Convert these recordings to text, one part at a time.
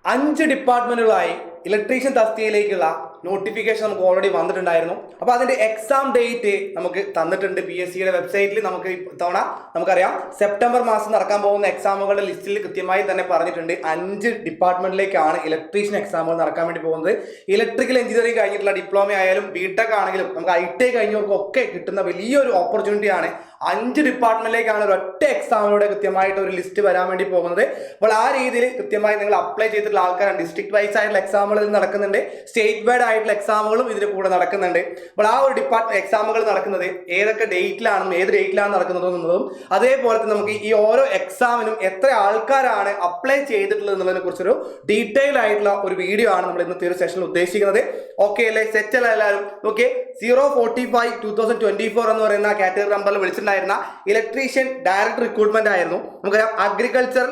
5 ഡിപ്പാർട്ട്മെന്റുകളായി electrician തസ്തികയിലേക്കുള്ള notification നമുക്ക് already വന്നിട്ടുണ്ടായിരുന്നു. അപ്പോൾ അതിന്റെ എക്സാം ഡേറ്റ് നമുക്ക് തന്നിട്ടുണ്ട്. PSCയുടെ വെബ്സൈറ്റിൽ നമുക്ക് ഇത്തവണ നമുക്കറിയാം സെപ്റ്റംബർ മാസം നടക്കാൻ പോകുന്ന എക്സാമുകളുടെ ലിസ്റ്റിൽ കൃത്യമായി തന്നെ പറഞ്ഞിട്ടുണ്ട് 5 ഡിപ്പാർട്ട്മെന്റിലേക്കാണ് ഇലക്ട്രീഷ്യൻ എക്സാമുകൾ നടക്കാൻ വേണ്ടി പോകുന്നത്. ഇലക്ട്രിക്കൽ എഞ്ചിനീയറിംഗ് കഴിഞ്ഞിട്ടുള്ള ഡിപ്ലോമ ആയാലും BTech ആണെങ്കിലും നമുക്ക് ITI കഴിഞ്ഞവർക്കൊക്കെ കിട്ടുന്ന വലിയൊരു ഓപ്പർച്യൂണിറ്റിയാണ്. 5 ഡിപ്പാർട്ട്മെന്റിലേക്കാണ് ഒരൊറ്റ എക്സാമിലൂടെ കൃത്യമായിട്ട് ഒരു ലിസ്റ്റ് വരാൻ വേണ്ടി പോകുന്നത്. അപ്പോൾ ആ രീതിയിൽ കൃത്യമായി നിങ്ങൾ അപ്ലൈ ചെയ്തിട്ടുള്ള ആൾക്കാരാണ്. ഡിസ്ട്രിക്ട് വൈസ് ആയിട്ടുള്ള എക്സാമുകൾ നടക്കുന്നുണ്ട്, സ്റ്റേറ്റ് വൈഡ് ആയിട്ടുള്ള എക്സാമുകളും ഇതിന് കൂടെ നടക്കുന്നുണ്ട്. അപ്പോൾ ആ ഒരു എക്സാമുകൾ നടക്കുന്നത് ഏതൊക്കെ ഡേറ്റിലാണെന്നും ഏത് ഡേറ്റിലാണ് നടക്കുന്നതെന്നതും അതേപോലെ തന്നെ നമുക്ക് ഈ ഓരോ എക്സാമിനും എത്ര ആൾക്കാരാണ് അപ്ലൈ ചെയ്തിട്ടുള്ളത് എന്നുള്ളതിനെ കുറിച്ചൊരു ഡീറ്റെയിൽ ആയിട്ടുള്ള ഒരു വീഡിയോ ആണ് നമ്മൾ ഇന്നത്തെ ഒരു സെഷനിൽ ഉദ്ദേശിക്കുന്നത്. ഓക്കെ അല്ലേ? സെറ്റ് അല്ല എല്ലാവരും? ഓക്കെ. 045/2024 എന്ന് പറയുന്ന കാറ്റഗറി നമ്പറിൽ വിളിച്ചിട്ടുണ്ടായിരുന്ന ഇലക്ട്രീഷ്യൻ ഡയറക്ട് റിക്രൂട്ട്മെന്റ് ആയിരുന്നു. നമുക്കറിയാം agriculture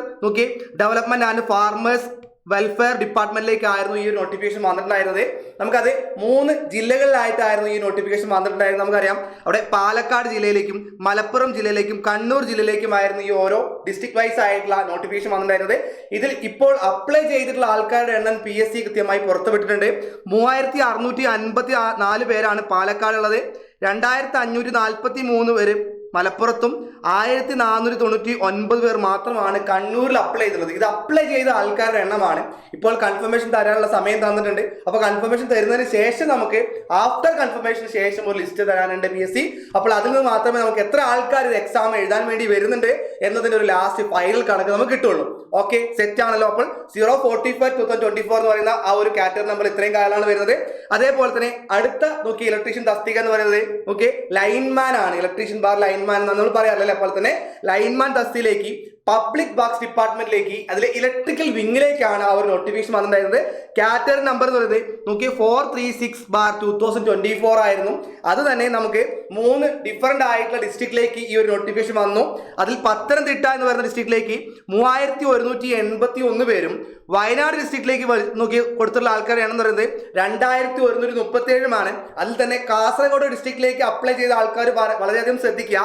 development and farmers welfare ഡിപ്പാർട്ട്മെന്റിലേക്കായിരുന്നു ഈ ഒരു നോട്ടിഫിക്കേഷൻ വന്നിട്ടുണ്ടായിരുന്നത്. നമുക്കത് 3 ജില്ലകളിലായിട്ടായിരുന്നു ഈ നോട്ടിഫിക്കേഷൻ വന്നിട്ടുണ്ടായിരുന്നത്. നമുക്കറിയാം അവിടെ പാലക്കാട് ജില്ലയിലേക്കും മലപ്പുറം ജില്ലയിലേക്കും കണ്ണൂർ ജില്ലയിലേക്കുമായിരുന്നു ഈ ഓരോ ഡിസ്ട്രിക്ട് വൈസ് ആയിട്ടുള്ള നോട്ടിഫിക്കേഷൻ വന്നിട്ടുണ്ടായിരുന്നത്. ഇതിൽ ഇപ്പോൾ അപ്ലൈ ചെയ്തിട്ടുള്ള ആൾക്കാരുടെ എണ്ണം PSC കൃത്യമായി പുറത്തുവിട്ടിട്ടുണ്ട്. 3654 പേരാണ് പാലക്കാടുള്ളത്, 2543 പേര് മലപ്പുറത്തും 1499 പേർ മാത്രമാണ് കണ്ണൂരിൽ അപ്ലൈ ചെയ്തിട്ടുള്ളത്. ഇത് അപ്ലൈ ചെയ്ത ആൾക്കാരുടെ എണ്ണമാണ്. ഇപ്പോൾ കൺഫർമേഷൻ തരാനുള്ള സമയം തന്നിട്ടുണ്ട്. അപ്പോൾ കൺഫർമേഷൻ തരുന്നതിന് ശേഷം നമുക്ക് ആഫ്റ്റർ കൺഫർമേഷന് ശേഷം ഒരു ലിസ്റ്റ് തരാനുണ്ട് PSC. അപ്പോൾ അതിൽ നിന്ന് മാത്രമേ നമുക്ക് എത്ര ആൾക്കാർ ഇത് എക്സാം എഴുതാൻ വേണ്ടി വരുന്നുണ്ട് എന്നതിന്റെ ഒരു ലാസ്റ്റ് ഫൈനൽ കണക്ക് നമുക്ക് കിട്ടുള്ളൂ. ഓക്കെ, സെറ്റ് ആണല്ലോ? അപ്പോൾ 045/2024 എന്ന് പറയുന്ന ആ ഒരു കാറ്റഗറി നമ്പർ ഇത്രയും കാലമാണ് വരുന്നത്. അതേപോലെ തന്നെ അടുത്ത ഇലക്ട്രീഷ്യൻ തസ്തിക എന്ന് പറയുന്നത് ലൈൻമാൻ ആണ്. ഇലക്ട്രീഷ്യൻ ബാർ ലൈൻമാൻ എന്ന് നമ്മൾ പറയാറില്ല. അപ്പോൾ തന്നെ ലൈൻമാൻ തസ്തിയിലേക്ക് പബ്ലിക് വർക്ക്സ് ഡിപ്പാർട്ട്മെന്റിലേക്ക് അതിലെ ഇലക്ട്രിക്കൽ വിങ്ങിലേക്കാണ് ആ ഒരു നോട്ടിഫിക്കേഷൻ വന്നിട്ടുണ്ടായിരുന്നത്. കാറ്റഗറി നമ്പർ എന്ന് പറയുന്നത് 436/2024 ആയിരുന്നു. അത് തന്നെ നമുക്ക് 3 ഡിഫറെന്റ് ആയിട്ടുള്ള ഡിസ്ട്രിക്റ്റിലേക്ക് ഈ ഒരു നോട്ടിഫിക്കേഷൻ വന്നു. അതിൽ പത്തനംതിട്ട എന്ന് പറയുന്ന ഡിസ്ട്രിക്റ്റിലേക്ക് 3181 പേരും വയനാട് ഡിസ്ട്രിക്റ്റിലേക്ക് കൊടുത്തുള്ള ആൾക്കാരുടെ എണ്ണം എന്ന് പറയുന്നത് 2137 അതിൽ തന്നെ കാസർഗോഡ് ഡിസ്ട്രിക്റ്റിലേക്ക് അപ്ലൈ ചെയ്ത ആൾക്കാർ വളരെയധികം ശ്രദ്ധിക്കുക,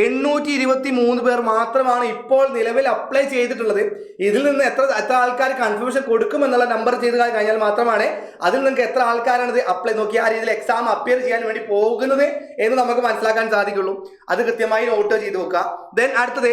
823 പേർ മാത്രമാണ് ഇപ്പോൾ നിലവിൽ അപ്ലൈ ചെയ്തിട്ടുള്ളത്. ഇതിൽ നിന്ന് എത്ര ആൾക്കാർ കൺഫർമേഷൻ കൊടുക്കുമെന്നുള്ള നമ്പർ ചെയ്ത് കഴിഞ്ഞാൽ മാത്രമാണ് അതിൽ നിങ്ങൾക്ക് എത്ര ആൾക്കാരാണ് ഇത് അപ്ലൈ ആ രീതിയിൽ എക്സാം അപ്പിയർ ചെയ്യാൻ വേണ്ടി പോകുന്നത് എന്ന് നമുക്ക് മനസ്സിലാക്കാൻ സാധിക്കുള്ളൂ. അത് കൃത്യമായി നോട്ട് ചെയ്ത് വെക്കുക. ദെൻ അടുത്തത്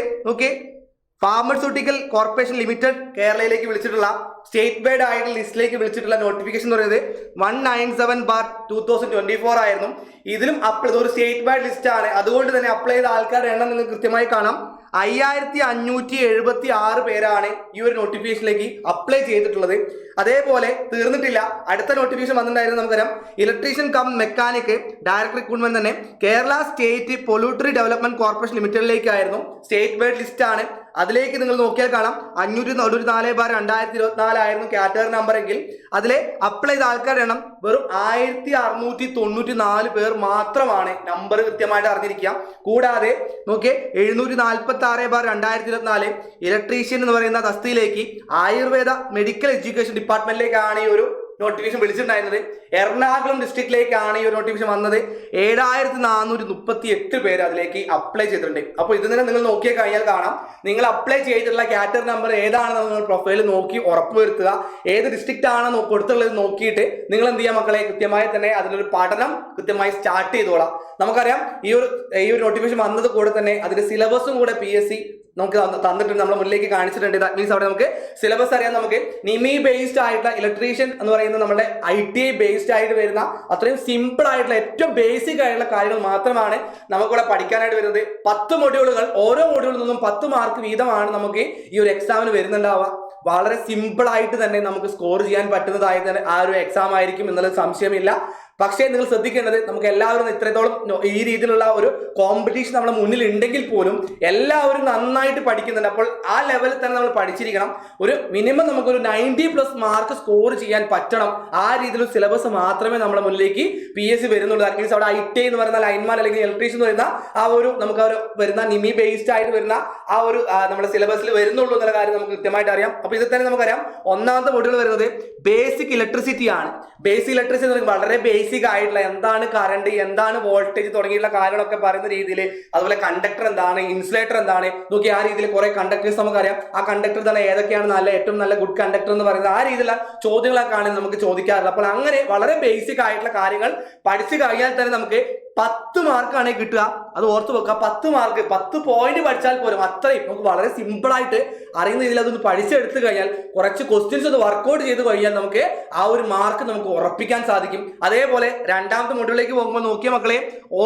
ഫാർമസ്യൂട്ടിക്കൽ കോർപ്പറേഷൻ ലിമിറ്റഡ് കേരളയിലേക്ക് വിളിച്ചിട്ടുള്ള സ്റ്റേറ്റ് വൈഡ് ആയിട്ടുള്ള ലിസ്റ്റിലേക്ക് വിളിച്ചിട്ടുള്ള നോട്ടിഫിക്കേഷൻ എന്ന് പറയുന്നത് 197/2024 ആയിരുന്നു. ഇതിലും ഒരു സ്റ്റേറ്റ് വൈഡ് ലിസ്റ്റ് ആണ്. അതുകൊണ്ട് തന്നെ അപ്ലൈ ചെയ്ത ആൾക്കാരുടെ എണ്ണം നിങ്ങൾക്ക് കൃത്യമായി കാണാം. 5576 പേരാണ് ഈ ഒരു നോട്ടിഫിക്കേഷനിലേക്ക് അപ്ലൈ ചെയ്തിട്ടുള്ളത്. അതേപോലെ തീർന്നിട്ടില്ല, അടുത്ത നോട്ടിഫിക്കേഷൻ വന്നിട്ടുണ്ടായിരുന്നു. നമുക്കറിയാം electrician cum mechanic direct recruitment തന്നെ Kerala state poultry development corporation ലിമിറ്റഡിലേക്കായിരുന്നു. സ്റ്റേറ്റ് വൈഡ് ലിസ്റ്റ് ആണ്. അതിലേക്ക് നിങ്ങൾ നോക്കിയാൽ കാണാം 594/2024 ആയിരുന്നു കാറ്റഗറി നമ്പർ എങ്കിൽ അതിലെ അപ്ലൈ ചെയ്ത ആൾക്കാരുടെ എണ്ണം വെറും 1694 പേർ മാത്രമാണ്. നമ്പർ കൃത്യമായിട്ട് അറിഞ്ഞിരിക്കുക. കൂടാതെ 746/2024 ഇലക്ട്രീഷ്യൻ എന്ന് പറയുന്ന തസ്തിയിലേക്ക് ആയുർവേദ മെഡിക്കൽ എഡ്യൂക്കേഷൻ ഡിപ്പാർട്ട്മെന്റിലേക്കാണ് ഈ ഒരു നോട്ടിഫിക്കേഷൻ വിളിച്ചിട്ടുണ്ടായിരുന്നത്. എറണാകുളം ഡിസ്ട്രിക്റ്റിലേക്കാണ് ഈ ഒരു നോട്ടിഫിക്കേഷൻ വന്നത്. 7438 പേര് അതിലേക്ക് അപ്ലൈ ചെയ്തിട്ടുണ്ട്. അപ്പോൾ ഇത് തന്നെ നിങ്ങൾ നോക്കിയാൽ കഴിഞ്ഞാൽ കാണാം നിങ്ങൾ അപ്ലൈ ചെയ്തിട്ടുള്ള കാറ്റഗറി നമ്പർ ഏതാണെന്ന് നിങ്ങൾ പ്രൊഫൈൽ നോക്കി ഉറപ്പുവരുത്തുക. ഏത് ഡിസ്ട്രിക്റ്റ് ആണെന്ന് കൊടുത്തുള്ളത് നോക്കിയിട്ട് നിങ്ങൾ എന്ത് ചെയ്യുക മക്കളെ, കൃത്യമായി തന്നെ അതിലൊരു പഠനം കൃത്യമായി സ്റ്റാർട്ട് ചെയ്തോളാം. നമുക്കറിയാം ഈ ഒരു നോട്ടിഫിക്കേഷൻ വന്നത് കൂടെ തന്നെ അതിന്റെ സിലബസും കൂടെ PSC നമുക്ക് തന്നിട്ടുണ്ട്, നമ്മുടെ മുന്നിലേക്ക് കാണിച്ചിട്ടുണ്ട്. ദാറ്റ് മീൻസ് അവിടെ നമുക്ക് സിലബസ് അറിയാം. നമുക്ക് നിമി ബേസ്ഡ് ആയിട്ടുള്ള ഇലക്ട്രീഷ്യൻ എന്ന് പറയുന്നത് നമ്മുടെ ITI ബേസ്ഡ് ആയിട്ട് വരുന്ന അത്രയും സിമ്പിൾ ആയിട്ടുള്ള ഏറ്റവും ബേസിക് ആയിട്ടുള്ള കാര്യങ്ങൾ മാത്രമാണ് നമുക്കിവിടെ പഠിക്കാനായിട്ട് വരുന്നത്. 10 മൊഡ്യൂളുകൾ, ഓരോ മൊഡ്യൂളിൽ നിന്നും 10 മാർക്ക് വീതമാണ് നമുക്ക് ഈ ഒരു എക്സാമിന് വരുന്നുണ്ടാവുക. വളരെ സിമ്പിൾ ആയിട്ട് തന്നെ നമുക്ക് സ്കോർ ചെയ്യാൻ പറ്റുന്നതായിട്ട് തന്നെ ആ ഒരു എക്സാം ആയിരിക്കും എന്നുള്ളത് സംശയമില്ല. പക്ഷേ നിങ്ങൾ ശ്രദ്ധിക്കേണ്ടത് നമുക്ക് എല്ലാവരും ഇത്രത്തോളം ഈ രീതിയിലുള്ള ഒരു കോമ്പറ്റീഷൻ നമ്മുടെ മുന്നിൽ ഉണ്ടെങ്കിൽ പോലും എല്ലാവരും നന്നായിട്ട് പഠിക്കുന്നുണ്ട്. അപ്പോൾ ആ ലെവലിൽ തന്നെ നമ്മൾ പഠിച്ചിരിക്കണം. ഒരു മിനിമം നമുക്കൊരു 90+ മാർക്ക് സ്കോർ ചെയ്യാൻ പറ്റണം. ആ രീതിയിലുള്ള സിലബസ് മാത്രമേ നമ്മുടെ മുന്നിലേക്ക് PSC വരുന്നുള്ളൂ. ദാറ്റ് മീൻസ് അവിടെ ITI എന്ന് പറയുന്ന ലൈൻമാൻ അല്ലെങ്കിൽ ഇലക്ട്രീഷ്യൻ എന്ന് പറയുന്ന ആ ഒരു നമുക്ക് വരുന്ന നിമി ബേസ്ഡ് ആയിട്ട് വരുന്ന ആ ഒരു നമ്മുടെ സിലബസിൽ വരുന്നുള്ളൂ എന്നുള്ള കാര്യം നമുക്ക് കൃത്യമായിട്ട് അറിയാം. അപ്പോൾ ഇതിൽ തന്നെ നമുക്കറിയാം ഒന്നാമത്തെ മൊഡ്യൂൾ വരുന്നത് ബേസിക് ഇലക്ട്രിസിറ്റി ആണ്. ബേസിക് ഇലക്ട്രിസിറ്റി എന്ന് പറയുന്നത് വളരെ ബേസിക് ആയിട്ടുള്ള എന്താണ് കറണ്ട്, എന്താണ് വോൾട്ടേജ് തുടങ്ങിയുള്ള കാര്യങ്ങളൊക്കെ പറയുന്ന രീതിയിൽ, അതുപോലെ കണ്ടക്ടർ എന്താണ്, ഇൻസുലേറ്റർ എന്താണ്, നോക്കി ആ രീതിയിൽ കുറെ കണ്ടക്ടേഴ്സ് നമുക്കറിയാം. ആ കണ്ടക്ടർ തന്നെ ഏതൊക്കെയാണ് ഏറ്റവും നല്ല ഗുഡ് കണ്ടക്ടർ എന്ന് പറയുന്നത്, ആ രീതിയിലുള്ള ചോദ്യങ്ങളൊക്കെയാണ് നമുക്ക് ചോദിക്കാറുള്ളത്. അപ്പോൾ അങ്ങനെ വളരെ ബേസിക് ആയിട്ടുള്ള കാര്യങ്ങൾ പഠിച്ചു കഴിഞ്ഞാൽ തന്നെ നമുക്ക് 10 മാർക്കാണ് കിട്ടുക. അത് ഓർത്ത് വെക്കുക. 10 മാർക്ക്, 10 പോയിന്റ് പഠിച്ചാൽ പോലും അത്രയും നമുക്ക് വളരെ സിമ്പിൾ ആയിട്ട് അറിയുന്ന രീതിയിൽ അതൊന്ന് പഠിച്ചെടുത്തു കഴിഞ്ഞാൽ, കുറച്ച് ക്വസ്റ്റ്യൻസ് ഒന്ന് വർക്ക്ഔട്ട് ചെയ്ത് കഴിഞ്ഞാൽ നമുക്ക് ആ ഒരു മാർക്ക് നമുക്ക് ഉറപ്പിക്കാൻ സാധിക്കും. അതേപോലെ രണ്ടാമത്തെ മൊഡ്യൂളിലേക്ക് പോകുമ്പോൾ നോക്കിയ മക്കളെ,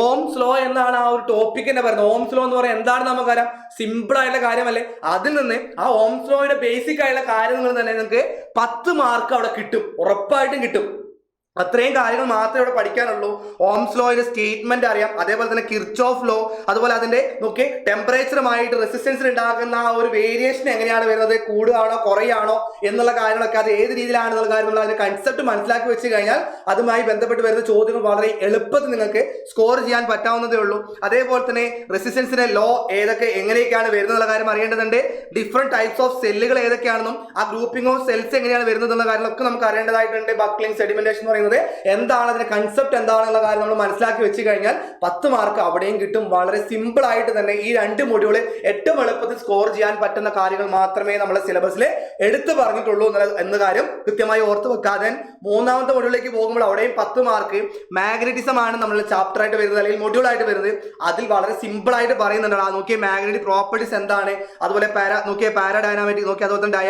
ഓംസ് ലോ എന്നാണ് ആ ഒരു ടോപ്പിക് തന്നെ പറയുന്നത്. ഓംസ് ലോ എന്ന് പറയുന്നത് എന്താണ് നമുക്കറിയാം, സിമ്പിൾ ആയിട്ടുള്ള കാര്യമല്ലേ. അതിൽ നിന്ന് ആ ഓംസ് ലോയുടെ ബേസിക് ആയിട്ടുള്ള കാര്യങ്ങൾ തന്നെ നിങ്ങൾക്ക് 10 മാർക്ക് അവിടെ കിട്ടും, ഉറപ്പായിട്ടും കിട്ടും. അത്രയും കാര്യങ്ങൾ മാത്രമേ ഇവിടെ പഠിക്കാനുള്ളൂ. ഓംസ് ലോയുടെ സ്റ്റേറ്റ്മെന്റ് അറിയാം, അതേപോലെ തന്നെ കിർച്ചോഫ് ലോ, അതുപോലെ അതിന്റെ നോക്കി ടെമ്പറേച്ചറുമായിട്ട് റെസിസ്റ്റൻസിൽ ഉണ്ടാകുന്ന ആ ഒരു വേരിയേഷൻ എങ്ങനെയാണ് വരുന്നത്, കൂടുകയാണോ കുറയാണോ എന്നുള്ള കാര്യങ്ങളൊക്കെ, അത് ഏത് രീതിയിലാണെന്നുള്ള കാര്യങ്ങൾ, അതിന്റെ കൺസെപ്റ്റ് മനസ്സിലാക്കി വെച്ച് കഴിഞ്ഞാൽ അതുമായി ബന്ധപ്പെട്ട് വരുന്ന ചോദ്യങ്ങൾ വളരെ എളുപ്പത്തിൽ നിങ്ങൾക്ക് സ്കോർ ചെയ്യാൻ പറ്റാവുന്നതേ ഉള്ളൂ. അതേപോലെ തന്നെ റെസിസ്റ്റൻസിന്റെ ലോ ഏതൊക്കെ എങ്ങനെയൊക്കെയാണ് വരുന്നുള്ള കാര്യം അറിയേണ്ടതുണ്ട്. ഡിഫറെന്റ് ടൈപ്സ് ഓഫ് സെല്ലുകൾ ഏതൊക്കെയാണെന്നും ആ ഗ്രൂപ്പിംഗ് ഓഫ് സെൽസ് എങ്ങനെയാണ് വരുന്നത് എന്നുള്ള കാര്യങ്ങളൊക്കെ നമുക്ക് അറിയേണ്ടതായിട്ടുണ്ട്. ബക്ലിംഗ്, സെഡിമെന്റേഷൻ എന്ന് പറയുന്നത് എന്താണ്, അതിന്റെ കൺസെപ്റ്റ് എന്താണെന്നുള്ള കാര്യം നമ്മൾ മനസ്സിലാക്കി വെച്ച് കഴിഞ്ഞാൽ 10 മാർക്ക് അവിടെയും കിട്ടും. വളരെ സിമ്പിൾ ആയിട്ട് തന്നെ ഈ 2 മൊഡ്യൂള് ഏറ്റവും എളുപ്പത്തിൽ സ്കോർ ചെയ്യാൻ പറ്റുന്ന കാര്യങ്ങൾ മാത്രമേ നമ്മുടെ സിലബസിൽ എടുത്തു പറഞ്ഞിട്ടുള്ളൂ എന്ന കാര്യം കൃത്യമായി ഓർത്ത് വെക്കാതെ, മൂന്നാമത്തെ മൊഡ്യൂളിലേക്ക് പോകുമ്പോൾ അവിടെയും 10 മാർക്ക് മാഗ്നറ്റിസം ആണ് നമ്മൾ ചാപ്റ്റർ ആയിട്ട് വരുന്നത്, അല്ലെങ്കിൽ മൊഡ്യൂൾ ആയിട്ട് വരുന്നത്. അതിൽ വളരെ സിമ്പിൾ ആയിട്ട് പറയുന്നുണ്ട്. നോക്കിയ മാഗ്നറ്റിക് പ്രോപ്പർട്ടീസ് എന്താണ്, അതുപോലെ പാരാഡൈനാമിക് നോക്കി, അതുപോലെ തന്നെ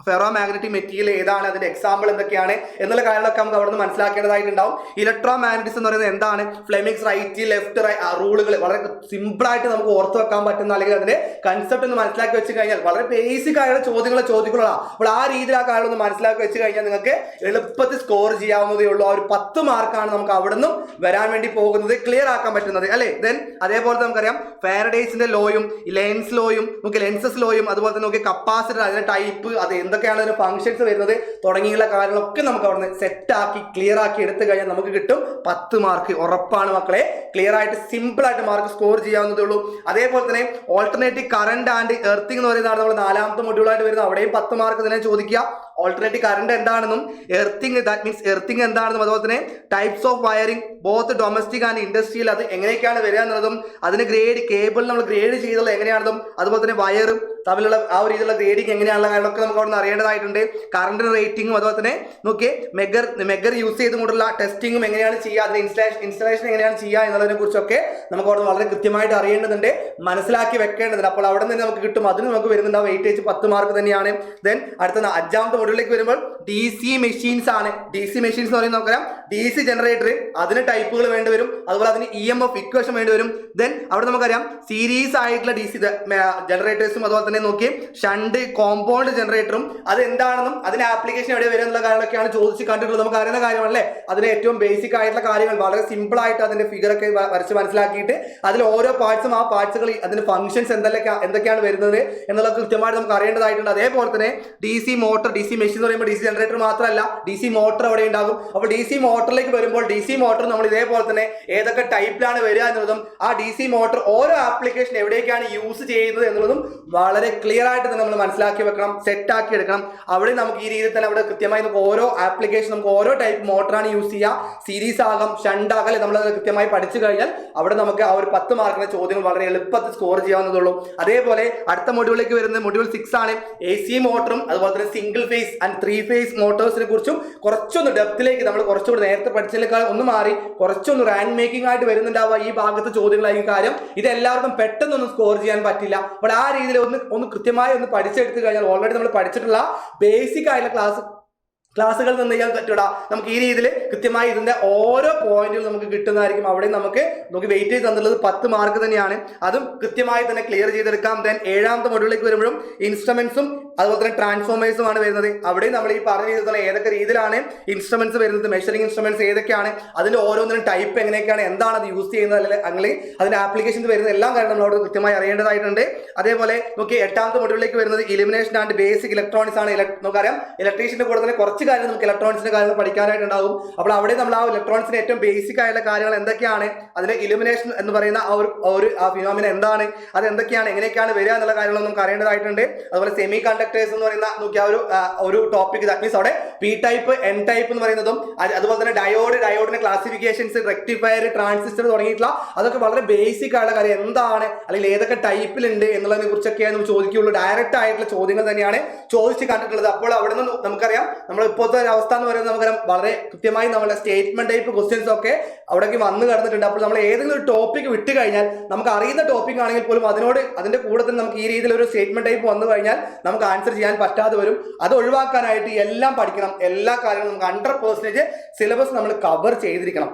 ഫെറോ മാഗ്നറ്റിക് മെറ്റീരിയൽ ഏതാണ്, അതിന്റെ എക്സാമ്പിൾ എന്തൊക്കെയാണ് എന്നുള്ള കാര്യങ്ങളൊക്കെ നമുക്ക് അവിടെ നിന്ന് മനസ്സിലാക്കേണ്ടതായിട്ടുണ്ടാവും. ഇലക്ട്രോ മാഗ്നറ്റിസം എന്ന് പറയുന്നത് എന്താണ്, ഫ്ലെമിങ്സ് റൈറ്റ് ലെഫ്റ്റ് റൂളുകൾ വളരെ സിമ്പിൾ ആയിട്ട് നമുക്ക് ഓർത്ത് വെക്കാൻ പറ്റുന്ന, അല്ലെങ്കിൽ അതിന്റെ കൺസെപ്റ്റ് ഒന്ന് മനസ്സിലാക്കി വെച്ച് കഴിഞ്ഞാൽ വളരെ ബേസിക് ആയിട്ടുള്ള ചോദ്യങ്ങളാണ്. അപ്പോൾ ആ രീതിയിൽ ആ കാര്യം ഒന്ന് മനസ്സിലാക്കി വെച്ച് കഴിഞ്ഞാൽ നിങ്ങൾക്ക് എളുപ്പത്തിൽ സ്കോർ ചെയ്യാവുന്നതേ ഉള്ളൂ. ആ ഒരു 10 മാർക്കാണ് നമുക്ക് അവിടെ നിന്നും വരാൻ വേണ്ടി പോകുന്നത്, ക്ലിയർ ആക്കാൻ പറ്റുന്നത് അല്ലേ. ദെൻ അതേപോലെ നമുക്കറിയാം ഫാരഡേസിന്റെ ലോയും ലെൻസ് ലോയും, നമുക്ക് ലെൻസസ് ലോയും, അതുപോലെ തന്നെ നോക്കി കപ്പാസിറ്റർ, അതിന്റെ ടൈപ്പ്, അത് എന്തൊക്കെയാണ് അതിന്റെ ഫംഗ്ഷൻസ് വരുന്നത് തുടങ്ങിയുള്ള കാര്യങ്ങളൊക്കെ നമുക്ക് അവിടെ നിന്ന് സെറ്റ് ആക്കി ക്ലിയർ ആക്കി എടുത്തു കഴിഞ്ഞാൽ നമുക്ക് കിട്ടും 10 മാർക്ക്. ഉറപ്പാണ് മക്കളെ, ക്ലിയർ ആയിട്ട് സിമ്പിൾ ആയിട്ട് മാർക്ക് സ്കോർ ചെയ്യാവുന്നതേ ഉള്ളൂ. അതേപോലെ തന്നെ ഓൾട്ടർനേറ്റീവ് കറന്റ് ആൻഡ് എർത്തിങ് എന്ന് പറയുന്നതാണ് നമ്മൾ 4ാമത്തെ മൊഡ്യൂളായിട്ട് വരുന്നത്. അവിടെയും 10 മാർക്ക് തന്നെ ചോദിക്കുക. ഓൾട്ടർനേറ്റീവ് കറന്റ് എന്താണെന്നും എർത്തിങ്, ദാറ്റ് മീൻസ് എർത്തിങ് എന്താണെന്നും, അതുപോലെ തന്നെ types of wiring both domestic and industrial, അത് എങ്ങനെയൊക്കെയാണ് വരിക എന്നുള്ളതും, അതിന് ഗ്രേഡ് കേബിൾ നമ്മൾ ഗ്രേഡ് ചെയ്തുള്ളത് എങ്ങനെയാണെന്നും, അതുപോലെ തന്നെ വയറും തമ്മിലുള്ള ആ ഒരു രീതിയിലുള്ള ഗ്രേഡിങ് എങ്ങനെയാണുള്ള കാര്യങ്ങളൊക്കെ നമുക്ക് അവിടെ നിന്ന് അറിയേണ്ടതായിട്ടുണ്ട്. കറണ്ട് റേറ്റിംഗും, അതുപോലെ തന്നെ നോക്കിയേ മെഗർ യൂസ് ചെയ്തുകൊണ്ടുള്ള ടെസ്റ്റിങ്ങും എങ്ങനെയാണ് ചെയ്യുക, അതിന്റെ ഇൻസ്റ്റലേഷൻ എങ്ങനെയാണ് ചെയ്യുക എന്നുള്ളതിനെ കുറിച്ചൊക്കെ നമുക്ക് അവിടെ വളരെ കൃത്യമായിട്ട് അറിയേണ്ടതുണ്ട്, മനസ്സിലാക്കി വെക്കേണ്ടതുണ്ട്. അപ്പോൾ അവിടെ നിന്ന് നമുക്ക് കിട്ടും. അതിന് നമുക്ക് വരുന്നുണ്ടാവും വെയിറ്റേജ് 10 മാർക്ക് തന്നെയാണ്. ദെൻ അടുത്ത 5ാമത്തെ മൊഡ്യൂളിലേക്ക് വരുമ്പോൾ DC മെഷീൻസ് ആണ്. DC മെഷീൻസ് എന്ന് പറയുന്നത് നമുക്കറിയാം DC ജനറേറ്റർ, അതിന് ടൈപ്പുകൾ വേണ്ടി വരും, അതുപോലെ അതിന് EMF ഇക്വേഷൻ വേണ്ടി വരും. ദെൻ അവിടെ നമുക്കറിയാം സീരീസ് ആയിട്ടുള്ള DC ജനറേറ്റേഴ്സും, അതുപോലെ തന്നെ നോക്കി ഷണ്ട് കോമ്പൗണ്ട് ജനറേറ്ററും, അത് എന്താണെന്നും അതിന്റെ ആപ്ലിക്കേഷൻ എവിടെ വരും എന്നുള്ള കാര്യങ്ങളൊക്കെയാണ് ചോദിച്ച് കണ്ടിട്ടുള്ളത്. നമുക്ക് അറിയുന്ന കാര്യമല്ലേ. അതിന് ഏറ്റവും ബേസിക് ആയിട്ടുള്ള കാര്യങ്ങൾ വളരെ സിമ്പിൾ ആയിട്ട് അതിന്റെ ഫിഗർ ഒക്കെ വരച്ച് മനസ്സിലാക്കിയിട്ട് അതിൽ ഓരോ പാർട്സും ആ പാർട്സുകൾ അതിന്റെ ഫംഗ്ഷൻസ് എന്തൊക്കെയാണ് വരുന്നത് എന്നുള്ളത് കൃത്യമായിട്ട് നമുക്ക് അറിയേണ്ടതായിട്ടുണ്ട്. അതേപോലെ തന്നെ DC മോട്ടർ, DC മെഷീൻ എന്ന് പറയുമ്പോൾ DC ജനറേറ്റർ മാത്രമല്ല DC മോട്ടർ അവിടെ ഉണ്ടാകും. അപ്പോൾ DC മോട്ടറിലേക്ക് വരുമ്പോൾ DC മോട്ടർ നമ്മൾ ഇതേപോലെ തന്നെ ഏതൊക്കെ ടൈപ്പിലാണ് വരിക എന്നുള്ളതും, ആ DC മോട്ടർ ഓരോ ആപ്ലിക്കേഷൻ എവിടേക്കാണ് യൂസ് ചെയ്യുന്നത് എന്നുള്ളതും വളരെ ക്ലിയർ ആയിട്ട് തന്നെ നമ്മൾ മനസ്സിലാക്കി വെക്കണം, സെറ്റ് ആക്കി എടുക്കണം. അവിടെ നമുക്ക് ഈ രീതിയിൽ തന്നെ അവിടെ കൃത്യമായി നമുക്ക് ഓരോ ആപ്ലിക്കേഷൻ, നമുക്ക് ഓരോ ടൈപ്പ് മോട്ടറാണ് യൂസ് ചെയ്യുക, സീരീസ് ആകാം ഷണ്ട് ആകാം, നമ്മൾ കൃത്യമായി പഠിച്ചു കഴിഞ്ഞാൽ അവിടെ നമുക്ക് ആ ഒരു 10 മാർക്കിന്റെ ചോദ്യങ്ങൾ വളരെ എളുപ്പത്തിൽ സ്കോർ ചെയ്യാവുന്നതുള്ളൂ. അതേപോലെ അടുത്ത മൊഡ്യൂളിലേക്ക് വരുന്നത് മൊഡ്യൂൾ 6 ആണ്. AC മോട്ടറും അതുപോലെ തന്നെ സിംഗിൾ ഫേസ് ആൻഡ് 3 ഫേസ് മോട്ടോഴ്സിനെ കുറിച്ചും കുറച്ചൊന്ന് ഡെപ്തിലേക്ക് നമ്മൾ കുറച്ചുകൂടി നേരത്തെ പഠിച്ചതിനേക്കാൾ ഒന്ന് മാറി കുറച്ചൊന്ന് റാങ്ക് മേക്കിംഗ് ആയിട്ട് വരുന്നുണ്ടാവുക ഈ ഭാഗത്ത് ചോദ്യങ്ങളായിരിക്കും. കാര്യം ഇത് എല്ലാവർക്കും പെട്ടെന്നൊന്നും സ്കോർ ചെയ്യാൻ പറ്റില്ല. അപ്പോൾ ആ രീതിയിൽ ഒന്ന് കൃത്യമായി ഒന്ന് പഠിച്ചെടുത്തു കഴിഞ്ഞാൽ ഓൾറെഡി നമ്മൾ പഠിച്ചിട്ടുള്ള ബേസിക് ആയിട്ടുള്ള ക്ലാസ്സുകൾ നിന്ന് ചെയ്യാൻ പറ്റൂടാ. നമുക്ക് ഈ രീതിയിൽ കൃത്യമായി ഇതിന്റെ ഓരോ പോയിന്റുകൾ നമുക്ക് കിട്ടുന്നതായിരിക്കും. അവിടെ നമുക്ക് വെയിറ്റേജ് തന്നിട്ടുള്ളത് 10 മാർക്ക് തന്നെയാണ്. അതും കൃത്യമായി തന്നെ ക്ലിയർ ചെയ്തെടുക്കാം. ദെൻ 7ാമത്തെ മൊഡ്യൂളിലേക്ക് വരുമ്പോഴും ഇൻസ്ട്രുമെന്റ്സും അതുപോലെ തന്നെ ട്രാൻസ്ഫോമേഴ്സും ആണ് വരുന്നത്. അവിടെ നമ്മൾ ഈ പറഞ്ഞ രീതിയിൽ തന്നെ ഏതൊക്കെ രീതിയിലാണ് ഇൻസ്ട്രുമെന്റ്സ് വരുന്നത്, മെഷറിംഗ് ഇൻസ്ട്രുമെന്റ്സ് ഏതൊക്കെയാണ്, അതിന്റെ ഓരോന്നിനും ടൈപ്പ് എങ്ങനെയൊക്കെയാണ്, എന്താണ് അത് യൂസ് ചെയ്യുന്നത്, അല്ലെങ്കിൽ അതിന്റെ ആപ്ലിക്കേഷൻസ് വരുന്ന എല്ലാം കാര്യം നമ്മളോട് കൃത്യമായി അറിയേണ്ടതായിട്ടുണ്ട്. അതേപോലെ നോക്കി 8ാമത്തെ മൊഡ്യൂളിലേക്ക് വരുന്നത് ഇലിമിനേഷൻ ആൻഡ് ബേസിക് ഇലക്ട്രോണിക്സ് ആണ്. നമുക്കറിയാം ഇലക്ട്രീഷ്യന്റെ കൂടെ തന്നെ കുറച്ച് കാര്യം നമുക്ക് ഇലക്ട്രോണിക്സിന്റെ കാര്യങ്ങൾ പഠിക്കാനായിട്ടുണ്ടാകും. അപ്പോൾ അവിടെ നമ്മൾ ആ ഇലക്ട്രോണിക്സിന്റെ ഏറ്റവും ബേസിക് ആയിട്ടുള്ള കാര്യങ്ങൾ എന്തൊക്കെയാണ്, അതിന്റെ ഇലുമിനേഷൻ എന്ന് പറയുന്ന ആ ഫിനോമിന എന്താണ്, അത് എന്തൊക്കെയാണ്, എങ്ങനെയൊക്കെയാണ് വരിക എന്നുള്ള കാര്യങ്ങൾ നമുക്ക് അറിയേണ്ടതായിട്ടുണ്ട്. അതുപോലെ സെമി കണ്ടക്ടർ ക്യാരക്ടേഴ്സ് എന്ന് പറയുന്ന നോക്കിയ ഒരു ടോപ്പിക്, ദാറ്റ് മീൻസ് അവിടെ പി ടൈപ്പ് എൻ ടൈപ്പ് എന്ന് പറയുന്നതും അതുപോലെ തന്നെ ഡയോഡിന്റെ ക്ലാസിഫിക്കേഷൻസ്, റെക്ടിഫയർ, ട്രാൻസിസ്റ്റർ തുടങ്ങിയിട്ടുള്ള അതൊക്കെ വളരെ ബേസിക് ആയിട്ടുള്ള കാര്യം, എന്താണ് അല്ലെങ്കിൽ ഏതൊക്കെ ടൈപ്പിലുണ്ട് എന്നുള്ളതിനെ കുറിച്ചൊക്കെയാണ് നമുക്ക് ചോദിക്കുകയുള്ളൂ. ഡയറക്റ്റ് ആയിട്ടുള്ള ചോദ്യങ്ങൾ തന്നെയാണ് ചോദിച്ച് കണ്ടിട്ടുള്ളത്. അപ്പോൾ അവിടെ നിന്ന് നമുക്കറിയാം നമ്മൾ ഇപ്പോഴത്തെ ഒരു അവസ്ഥ എന്ന് പറയുന്നത് നമുക്കറിയാം വളരെ കൃത്യമായി നമ്മുടെ സ്റ്റേറ്റ്മെന്റ് ടൈപ്പ് ക്വസ്റ്റ്യൻസ് ഒക്കെ അവിടേക്ക് വന്നു കിടന്നിട്ടുണ്ട്. അപ്പോൾ നമ്മൾ ഏതെങ്കിലും ഒരു ടോപ്പിക് വിട്ട് കഴിഞ്ഞാൽ നമുക്ക് അറിയുന്ന ടോപ്പിക് ആണെങ്കിൽ പോലും അതിന്റെ കൂടെ തന്നെ നമുക്ക് ഈ രീതിയിൽ ഒരു സ്റ്റേറ്റ്മെന്റ് ടൈപ്പ് വന്നു കഴിഞ്ഞാൽ നമുക്ക് ആൻസർ ചെയ്യാൻ പറ്റാതെ വരും. അത് ഒഴിവാക്കാനായിട്ട് എല്ലാം പഠിക്കണം, എല്ലാ കാര്യങ്ങളും നമുക്ക് 100% സിലബസ് നമ്മൾ കവർ ചെയ്തിരിക്കണം.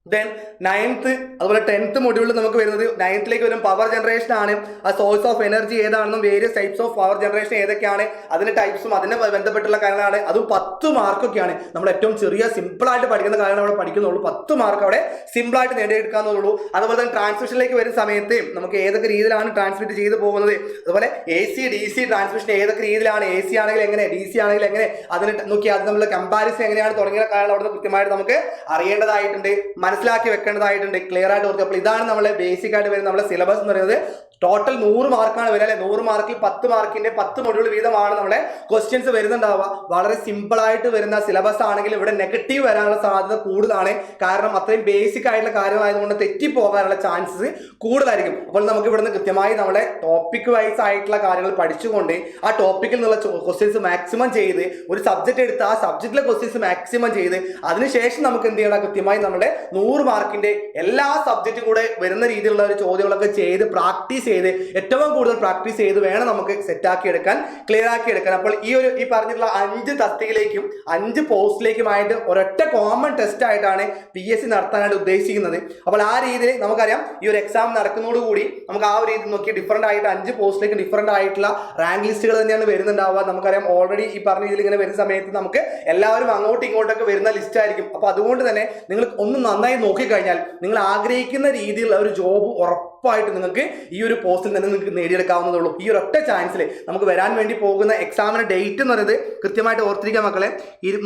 ദെൻ 9th അതുപോലെ 10th മൊഡ്യൂളിൽ നമുക്ക് വരുന്നത് 9th വരും പവർ ജനറേഷൻ ആണ്. ആ സോഴ്സ് ഓഫ് എനർജി ഏതാണെന്നും various types of power generation ഏതൊക്കെയാണ്, അതിന്റെ ടൈപ്സും അതിനെ ബന്ധപ്പെട്ടുള്ള കാര്യങ്ങളാണ്. അതും 10 മാർക്കൊക്കെയാണ്. നമ്മൾ ഏറ്റവും ചെറിയ സിമ്പിൾ ആയിട്ട് പഠിക്കുന്ന കാര്യങ്ങൾ അവിടെ പഠിക്കുന്നുള്ളൂ. 10 മാർക്ക് അവിടെ സിമ്പിൾ ആയിട്ട് നേടിയെടുക്കാന്നുള്ളൂ. അതുപോലെ തന്നെ ട്രാൻസ്മിഷനിലേക്ക് വരുന്ന സമയത്ത് നമുക്ക് ഏതൊക്കെ രീതിയിലാണ് ട്രാൻസ്മിറ്റ് ചെയ്തു പോകുന്നത്, അതുപോലെ AC DC ട്രാൻസ്മിഷൻ ഏതൊക്കെ രീതിയിലാണ്, AC ആണെങ്കിൽ എങ്ങനെ, DC ആണെങ്കിൽ എങ്ങനെ, അതിന് നോക്കി അത് നമ്മൾ കമ്പാരിസൺ എങ്ങനെയാണ് തുടങ്ങിയ കാര്യങ്ങൾ അവിടെ കൃത്യമായിട്ട് നമുക്ക് അറിയേണ്ടതായിട്ടുണ്ട്, മനസ്സിലാക്കി വെക്കേണ്ടതായിട്ടുണ്ട്, ക്ലിയർ ആയിട്ട് ഓർക്കുക. അപ്പോൾ ഇതാണ് നമ്മളെ ബേസിക് ആയിട്ട് വരുന്ന നമ്മുടെ സിലബസ് എന്ന് പറയുന്നത്. ടോട്ടൽ 100 മാർക്കാണ് വരിക അല്ലെ. 100 മാർക്കിൽ 10 മാർക്കിന്റെ 10 മൊഡ്യൂൾ വീതമാണ് നമ്മുടെ ക്വസ്റ്റ്യൻസ് വരുന്നുണ്ടാവുക. വളരെ സിമ്പിൾ ആയിട്ട് വരുന്ന സിലബസ് ആണെങ്കിൽ ഇവിടെ നെഗറ്റീവ് വരാനുള്ള സാധ്യത കൂടുതലാണ്. കാരണം അത്രയും ബേസിക് ആയിട്ടുള്ള കാര്യമായതുകൊണ്ട് തെറ്റിപ്പോകാനുള്ള ചാൻസസ് കൂടുതലായിരിക്കും. അപ്പോൾ നമുക്ക് ഇവിടുന്ന് കൃത്യമായി നമ്മുടെ ടോപ്പിക് വൈസ് ആയിട്ടുള്ള കാര്യങ്ങൾ പഠിച്ചുകൊണ്ട് ആ ടോപ്പിക്കിൽ നിന്നുള്ള ക്വസ്റ്റ്യൻസ് മാക്സിമം ചെയ്ത് ഒരു സബ്ജക്ട് എടുത്ത് ആ സബ്ജക്റ്റിലെ ക്വസ്റ്റ്യൻസ് മാക്സിമം ചെയ്ത് അതിനുശേഷം നമുക്ക് എന്ത് ചെയ്യണം, കൃത്യമായി നമ്മുടെ 100 മാർക്കിന്റെ എല്ലാ സബ്ജക്റ്റും കൂടെ വരുന്ന രീതിയിലുള്ള ഒരു ചോദ്യങ്ങളൊക്കെ ചെയ്ത് പ്രാക്ടീസ് ചെയ്ത് ഏറ്റവും കൂടുതൽ പ്രാക്ടീസ് ചെയ്ത് വേണം നമുക്ക് സെറ്റാക്കി എടുക്കാൻ, ക്ലിയർ ആക്കി എടുക്കാൻ. അപ്പോൾ ഈ പറഞ്ഞിട്ടുള്ള 5 തസ്തികയിലേക്കും 5 പോസ്റ്റിലേക്കുമായിട്ട് ഒരൊറ്റ കോമൺ ടെസ്റ്റ് ആയിട്ടാണ് PSC നടത്താനായിട്ട് ഉദ്ദേശിക്കുന്നത്. അപ്പോൾ ആ രീതിയിൽ നമുക്കറിയാം ഈ ഒരു എക്സാം നടക്കുന്നതോടുകൂടി നമുക്ക് ആ ഒരു രീതി നോക്കി ഡിഫറെന്റ് ആയിട്ട് 5 പോസ്റ്റിലേക്ക് ഡിഫറെന്റ് ആയിട്ടുള്ള റാങ്ക് ലിസ്റ്റുകൾ തന്നെയാണ് വരുന്നുണ്ടാവുക. നമുക്കറിയാം ഓൾറെഡി ഈ പറഞ്ഞ രീതിയിൽ ഇങ്ങനെ വരുന്ന സമയത്ത് നമുക്ക് എല്ലാവരും അങ്ങോട്ടും ഇങ്ങോട്ടൊക്കെ വരുന്ന ലിസ്റ്റ് ആയിരിക്കും. അപ്പോൾ അതുകൊണ്ട് തന്നെ നിങ്ങൾ ഒന്ന് നന്നായി നോക്കിക്കഴിഞ്ഞാൽ നിങ്ങൾ ആഗ്രഹിക്കുന്ന രീതിയിലുള്ള ഒരു ജോബ് ഉറപ്പായിട്ട് നിങ്ങൾക്ക് ഈ ഒരു പോസ്റ്റിൽ തന്നെ നിങ്ങൾക്ക് നേടിയെടുക്കാവുന്നതുള്ളൂ. ഈ ഒരു ഒറ്റ ചാൻസിൽ നമുക്ക് വരാൻ വേണ്ടി പോകുന്ന എക്സാമിന്റെ ഡേറ്റ് എന്ന് പറയുന്നത് കൃത്യമായിട്ട് ഓർത്തിരിക്കുക മക്കളെ.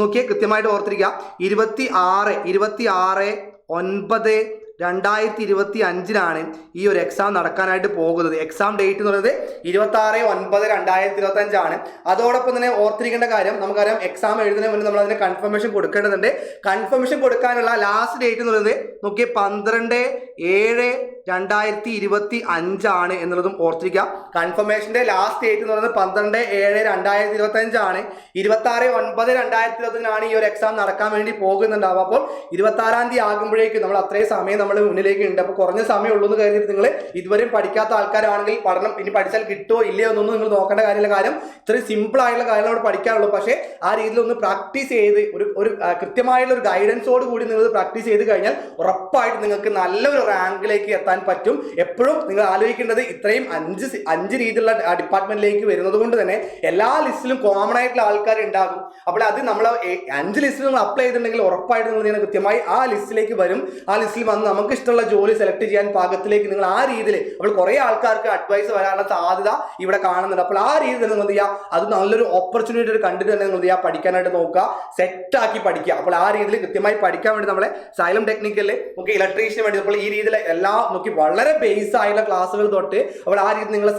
നോക്കിയേ, കൃത്യമായിട്ട് ഓർത്തിരിക്കുക. 26/9/2025 ഈ ഒരു എക്സാം നടക്കാനായിട്ട് പോകുന്നത്. എക്സാം ഡേറ്റ് എന്ന് പറയുന്നത് 26/9/2025 ആണ്. അതോടൊപ്പം തന്നെ ഓർത്തിരിക്കേണ്ട കാര്യം, നമുക്കറിയാം എക്സാം എഴുതുന്നതിന് മുന്നേ നമ്മൾ അതിന് കൺഫർമേഷൻ കൊടുക്കേണ്ടതുണ്ട്. കൺഫർമേഷൻ കൊടുക്കാനുള്ള ലാസ്റ്റ് ഡേറ്റ് എന്ന് പറയുന്നത് നോക്കിയേ 12/7/2025 ആണ് എന്നുള്ളതും ഓർത്തിരിക്കുക. കൺഫർമേഷന്റെ ലാസ്റ്റ് ഡേറ്റ് എന്ന് പറയുന്നത് 12/7/2025 ആണ്. 26/9/2025 ഈ ഒരു എക്സാം നടക്കാൻ വേണ്ടി പോകുന്നുണ്ടാവും. അപ്പോൾ 26-ാം തീയതി ആകുമ്പോഴേക്കും നമ്മൾ അത്രയും സമയം നമ്മൾ മുന്നിലേക്ക് ഉണ്ട്. അപ്പോൾ കുറഞ്ഞ സമയം ഉള്ളൂ എന്ന് കരുതിയിട്ട് നിങ്ങൾ ഇതുവരെയും പഠിക്കാത്ത ആൾക്കാരാണെങ്കിൽ പഠനം ഇനി പഠിച്ചാൽ കിട്ടുമോ ഇല്ലയോ എന്നൊന്നും നിങ്ങൾ നോക്കേണ്ട കാര്യമില്ല. കാര്യം ഇത്രയും സിമ്പിൾ ആയിട്ടുള്ള കാര്യങ്ങൾ അവിടെ പഠിക്കാനുള്ളൂ. പക്ഷേ ആ രീതിയിൽ ഒന്ന് പ്രാക്ടീസ് ചെയ്ത് ഒരു കൃത്യമായുള്ള ഒരു ഗൈഡൻസോട് കൂടി നിങ്ങൾ പ്രാക്ടീസ് ചെയ്ത് കഴിഞ്ഞാൽ ഉറപ്പായിട്ട് നിങ്ങൾക്ക് നല്ലൊരു റാങ്കിലേക്ക് എത്താൻ പറ്റും. എപ്പോഴും നിങ്ങൾ ആലോചിക്കേണ്ടത് ഇത്രയും 5 രീതിയിലുള്ള ഡിപ്പാർട്ട്മെന്റിലേക്ക് വരുന്നത് കൊണ്ട് തന്നെ എല്ലാ ലിസ്റ്റിലും കോമൺ ആയിട്ടുള്ള ആൾക്കാർ ഉണ്ടാകും. അപ്പോൾ അത് നമ്മൾ 5 ലിസ്റ്റിൽ നിങ്ങൾ അപ്ലൈ ചെയ്തിട്ടുണ്ടെങ്കിൽ ഉറപ്പായിട്ട് നിങ്ങൾ കൃത്യമായി ആ ലിസ്റ്റിലേക്ക് വരും. ആ ലിസ്റ്റിൽ വന്ന് നമുക്ക് ഇഷ്ടമുള്ള ജോലി സെലക്ട് ചെയ്യാൻ പാകത്തിലേക്ക് നിങ്ങൾ ആ രീതിയിൽ അപ്പോൾ കുറേ ആൾക്കാർക്ക് അഡ്വൈസ് വരാനുള്ള സാധ്യത ഇവിടെ കാണുന്നുണ്ട്. അപ്പോൾ ആ രീതിയിൽ നിങ്ങൾ എന്ത് ചെയ്യുക, അത് നല്ലൊരു ഓപ്പർച്യൂണിറ്റി കണ്ടിട്ട് തന്നെ നിങ്ങൾ എന്ത് ചെയ്യുക, പഠിക്കാനായിട്ട് നോക്കുക, സെറ്റാക്കി പഠിക്കുക. അപ്പോൾ ആ രീതിയിൽ കൃത്യമായി പഠിക്കാൻ വേണ്ടി നമ്മളെ സൈലം ടെക്നിക്കലിൽ നമുക്ക് ഇലക്ട്രീഷ്യന് വേണ്ടി അപ്പോൾ ഈ രീതിയിൽ എല്ലാ നോക്കി വളരെ ബേസ് ആയിട്ടുള്ള ക്ലാസ്സുകൾ തൊട്ട് അപ്പോൾ ആ രീതിയിൽ നിങ്ങളെ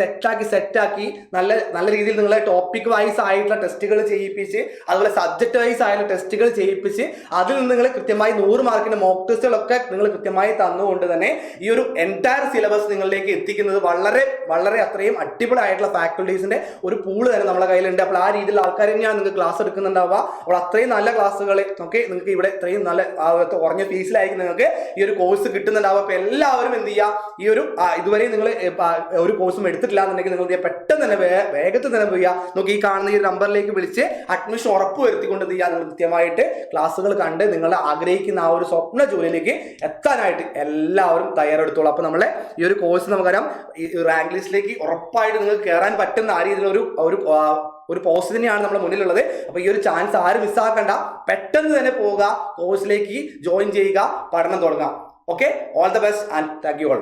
സെറ്റാക്കി നല്ല രീതിയിൽ നിങ്ങളെ ടോപ്പിക് വൈസ് ആയിട്ടുള്ള ടെസ്റ്റുകൾ ചെയ്യിപ്പിച്ച് അതുപോലെ സബ്ജക്ട് വൈസ് ആയിട്ടുള്ള ടെസ്റ്റുകൾ ചെയ്യിപ്പിച്ച് അതിൽ നിന്ന് നിങ്ങൾ കൃത്യമായി 100 മാർക്കിന്റെ മോക്ക് ടെസ്റ്റുകളൊക്കെ നിങ്ങൾ കൃത്യമായി തന്നുകൊണ്ട് തന്നെ ഈ ഒരു എൻറ്റയർ സിലബസ് നിങ്ങളിലേക്ക് എത്തിക്കുന്നത് വളരെ അത്രയും അടിപൊളി ആയിട്ടുള്ള ഫാക്കൽറ്റീസിന്റെ ഒരു പൂള് തന്നെ നമ്മുടെ കയ്യിലുണ്ട്. അപ്പോൾ ആ രീതിയിലുള്ള ആൾക്കാർ തന്നെയാണ് നിങ്ങൾക്ക് ക്ലാസ് എടുക്കുന്നുണ്ടാവുക. അപ്പോൾ അത്രയും നല്ല ക്ലാസ്സുകൾ ഒക്കെ നിങ്ങൾക്ക് ഇവിടെ ഇത്രയും നല്ല കുറഞ്ഞ ഫീസിലായിരിക്കും നിങ്ങൾക്ക് ഈ ഒരു കോഴ്സ് കിട്ടുന്നുണ്ടാവുക. അപ്പോൾ എല്ലാവരും എന്ത് ചെയ്യുക, ഈ ഒരു ഇതുവരെ നിങ്ങൾ ഒരു കോഴ്സും എടുത്തിട്ടില്ല എന്നുണ്ടെങ്കിൽ നിങ്ങൾ പെട്ടെന്ന് തന്നെ വേഗത്തിൽ തന്നെ പോവുക. നോക്കി ഈ കാണുന്ന ഈ നമ്പറിലേക്ക് വിളിച്ച് അഡ്മിഷൻ ഉറപ്പ് വരുത്തിക്കൊണ്ട് എന്ത് ചെയ്യുക, നിങ്ങൾ കൃത്യമായിട്ട് ക്ലാസ്സുകൾ കണ്ട് നിങ്ങൾ ആഗ്രഹിക്കുന്ന ആ ഒരു സ്വപ്ന ജോലിയിലേക്ക് എത്താനായിട്ട് എല്ലാവരും തയ്യാറെടുത്തോളൂ. അപ്പോൾ നമ്മളെ ഈ ഒരു കോഴ്സ് നമുക്കറിയാം ഈ റാങ്ക് ലിസ്റ്റിലേക്ക് ഉറപ്പായിട്ട് നിങ്ങൾക്ക് കയറാൻ പറ്റുന്ന ആ രീതിയിലുള്ള ഒരു പോസ്റ്റ് തന്നെയാണ് നമ്മുടെ മുന്നിലുള്ളത്. അപ്പോൾ ഈ ഒരു ചാൻസ് ആരും മിസ്സാക്കണ്ട, പെട്ടെന്ന് തന്നെ പോവുക, കോഴ്സിലേക്ക് ജോയിൻ ചെയ്യുക, പഠനം തുടങ്ങുക. Okay, all the best and thank you all.